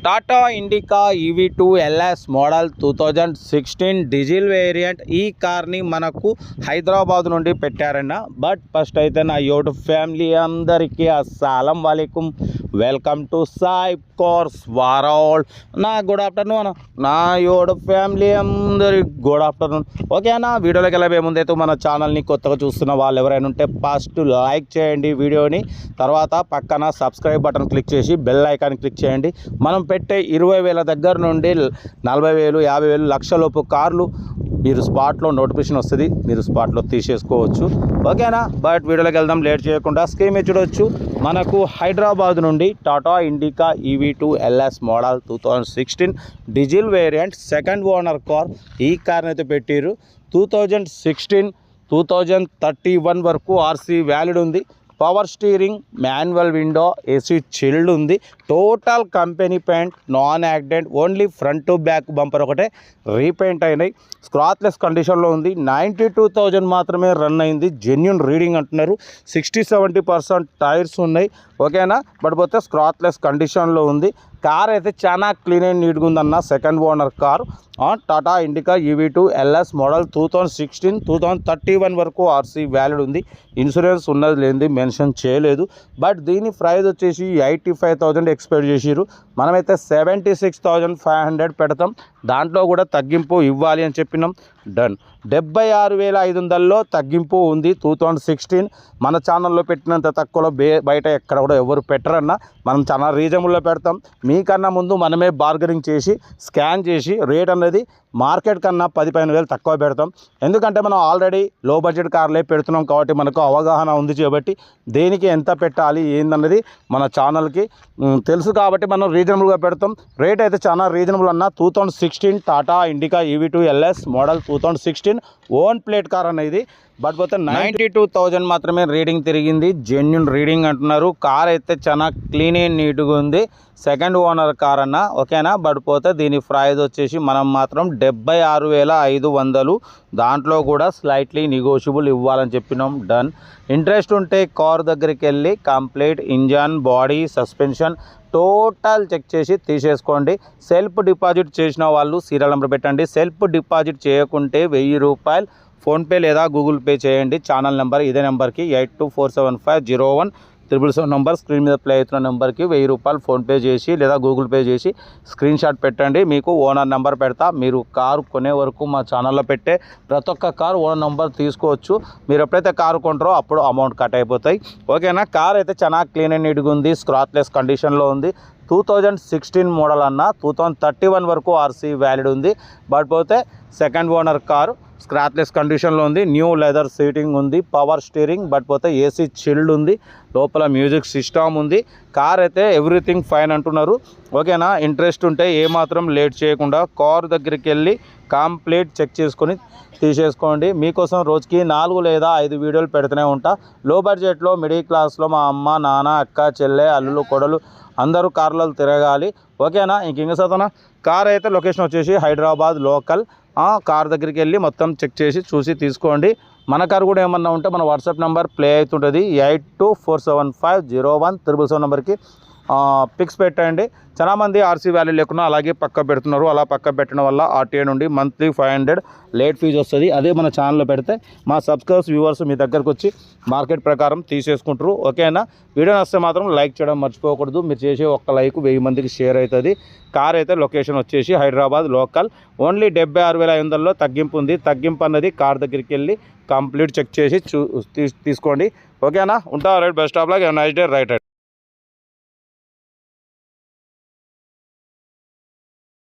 Tata Indica EV2 LS model 2016 diesel variant. ఈ కార్ని మనకు హైదరాబాద్ నుండి పెట్టారన్న. బట్ ఫస్ట్ అయితే నా యూట్యూబ్ ఫ్యామిలీ అందరికీ అస్సలం వాలేకుమ్, welcome to Sai cars world. నా గుడ్ ఆఫ్టర్నూన్ నా యూట్యూబ్ ఫ్యామిలీ అందరికి గుడ్ ఆఫ్టర్నూన్. ఓకేనా, వీడియోలోకి వెళ్ళే ముందైతే మన ఛానల్ని కొత్తగా చూస్తున్న వాళ్ళు ఎవరైనా ఉంటే ఫస్ట్ లైక్ చేయండి వీడియోని, తర్వాత పక్కన సబ్స్క్రైబ్ బటన్ క్లిక్ చేసి బెల్ ఐకాన్ క్లిక్ చేయండి. మనం పెట్టే 20,000 దగ్గర నుండి 40,000, 50,000, లక్షలోపు కార్లు మీరు స్పాట్లో నోటిఫికేషన్ వస్తుంది, మీరు స్పాట్లో తీసేసుకోవచ్చు. ఓకేనా, బట్ వీడియోలోకి వెళ్దాం లేట్ చేయకుండా. స్క్రీన్ మీద చూడవచ్చు, మనకు హైదరాబాద్ నుండి Tata Indica EV2 LS model 2016 diesel variant second owner car. ఈ కార్ని అయితే పెట్టారు. 2016 2031 వరకు ఆర్సీ వ్యాలిడ్ ఉంది. Power steering, manual window, AC chilled ఉంది. Total company paint, non accident, only front to back bumper ఒకటే రీపెయింట్ అయినాయి. స్క్రాచ్లెస్ కండిషన్లో ఉంది. 92,000 మాత్రమే రన్ అయింది. జెన్యున్ రీడింగ్ అంటున్నారు. 60-70% టైర్స్ ఉన్నాయి. ఓకేనా, బట్ పోతే స్క్రాచ్లెస్ కండిషన్లో ఉంది. కార్ అయితే చాలా క్లీన్ అండ్ నీట్గా ఉందన్న. Second owner car Tata Indica EV2 LS model 2016 2031 వరకు ఆర్సీ వ్యాలిడ్ ఉంది. ఇన్సూరెన్స్ ఉన్నది లేనిది మెన్షన్ చేయలేదు. బట్ దీని ప్రైస్ వచ్చేసి 85,000 ఎక్స్పెక్ట్ చేసిరు. మనమైతే 76,500 పెడతాం. దాంట్లో కూడా తగ్గింపు ఇవ్వాలి అని చెప్పినాం. డన్. 76,500లో తగ్గింపు ఉంది. 2016 మన ఛానల్లో పెట్టినంత తక్కువలో బయట ఎక్కడ కూడా ఎవరు పెట్టరన్న. మనం చాలా రీజనబుల్లో పెడతాం. మీకన్నా ముందు మనమే బార్గెనింగ్ చేసి స్కాన్ చేసి రేట్ అనేది మార్కెట్ కన్నా 10-15,000 తక్కువ పెడతాం. ఎందుకంటే మనం ఆల్రెడీ లో బడ్జెట్ కార్లే పెడుతున్నాం కాబట్టి మనకు అవగాహన ఉంది కాబట్టి దేనికి ఎంత పెట్టాలి ఏందన్నది మన ఛానల్కి తెలుసు కాబట్టి మనం రీజనబుల్గా పెడతాం. రేట్ అయితే చాలా రీజనబుల్ అన్న. 2016 Tata Indica EV2 LS model 2016 own plate car అనేది. బట్ పోతే 92,000 మాత్రమే రీడింగ్ తిరిగింది. జెన్యున్ రీడింగ్ అంటున్నారు. కార్ అయితే చాలా క్లీన్ అండ్ నీట్గా ఉంది. సెకండ్ ఓనర్ కార్ అన్న. ఓకేనా, బట్ పోతే దీని ప్రైస్ వచ్చేసి మనం మాత్రం 76,500. దాంట్లో కూడా స్లైట్లీ నెగోషియబుల్ ఇవ్వాలని చెప్పినాం. డన్. ఇంట్రెస్ట్ ఉంటే కార్ దగ్గరికి వెళ్ళి complete engine, body, suspension total check చేసి తీసేసుకోండి. సెల్ఫ్ డిపాజిట్ చేసిన వాళ్ళు సీరియల్ నెంబర్ పెట్టండి. సెల్ఫ్ డిపాజిట్ చేయకుంటే 1,000 రూపాయలు ఫోన్పే లేదా గూగుల్ పే చేయండి. ఛానల్ నెంబర్ ఇదే నెంబర్కి 8247501777 నెంబర్ స్క్రీన్ మీద ప్లే అవుతున్న నెంబర్కి 1,000 రూపాయలు ఫోన్పే చేసి లేదా గూగుల్ పే చేసి స్క్రీన్ షాట్ పెట్టండి. మీకు ఓనర్ నెంబర్ పెడతా. మీరు కారు కొనే వరకు మా ఛానల్లో పెట్టే ప్రతి ఒక్క కారు ఓనర్ నెంబర్ తీసుకోవచ్చు. మీరు ఎప్పుడైతే కారు కొంటారో అప్పుడు అమౌంట్ కట్ అయిపోతాయి. ఓకేనా, కార్ అయితే చాలా క్లీన్ అండ్ నీట్గా ఉంది. స్క్రాచ్లెస్ కండిషన్లో ఉంది. 2016 మోడల్ అన్న. 2031 వరకు ఆర్సీ వ్యాలిడ్ ఉంది. బట్ పోతే సెకండ్ ఓనర్ కారు స్క్రాచ్లెస్ కండిషన్లో ఉంది. న్యూ లెదర్ సీటింగ్ ఉంది. పవర్ స్టీరింగ్, బట్ పోతే ఏసీ చిల్డ్ ఉంది. లోపల మ్యూజిక్ సిస్టమ్ ఉంది. కార్ అయితే ఎవ్రీథింగ్ ఫైన్ అంటున్నారు. ఓకేనా, ఇంట్రెస్ట్ ఉంటే ఏమాత్రం లేట్ చేయకుండా కార్ దగ్గరికి వెళ్ళి కంప్లీట్ చెక్ చేసుకొని తీసేసుకోండి. మీకోసం రోజుకి 4 లేదా 5 వీడియోలు పెడుతూనే ఉంటా. లో బడ్జెట్లో మిడిల్ క్లాస్లో మా అమ్మ, నాన్న, అక్క, చెల్లె, అల్లులు, కొడలు అందరూ కార్లలో తిరగాలి. ఓకేనా, ఇంక సతనా కార్ అయితే లొకేషన్ వచ్చేసి హైదరాబాద్ లోకల్. కార్ దగ్గరికి వెళ్ళి మొత్తం చెక్ చేసి చూసి తీసుకోండి. మన కార్ కూడా ఏమన్నా ఉంటే మన వాట్సాప్ నెంబర్ ప్లే అవుతుంటుంది. 8247501777 నెంబర్కి పిక్స్ పెట్టండి. చాలామంది ఆర్సీ వాల్యూ లేకుండా అలాగే పక్క పెడుతున్నారు. అలా పక్క పెట్టడం వల్ల ఆర్టీఏ నుండి మంత్లీ 500 లేట్ ఫీజు వస్తుంది. అదే మన ఛానల్లో పెడితే మా సబ్స్క్రైబర్స్, వ్యూవర్స్ మీ దగ్గరకు వచ్చి మార్కెట్ ప్రకారం తీసేసుకుంటారు. ఓకేనా, వీడియో నచ్చితే మాత్రం లైక్ చేయడం మర్చిపోకూడదు. మీరు చేసే ఒక్క లైక్ 1000 మందికి షేర్ అవుతుంది. కార్ అయితే లొకేషన్ వచ్చేసి హైదరాబాద్ లోకల్. ఓన్లీ 76,500లో తగ్గింపు ఉంది. తగ్గింపు అన్నది కార్ దగ్గరికి వెళ్ళి కంప్లీట్ చెక్ చేసి తీసుకోండి. ఓకేనా, ఉంటా. Right, best of luck, nice day, right.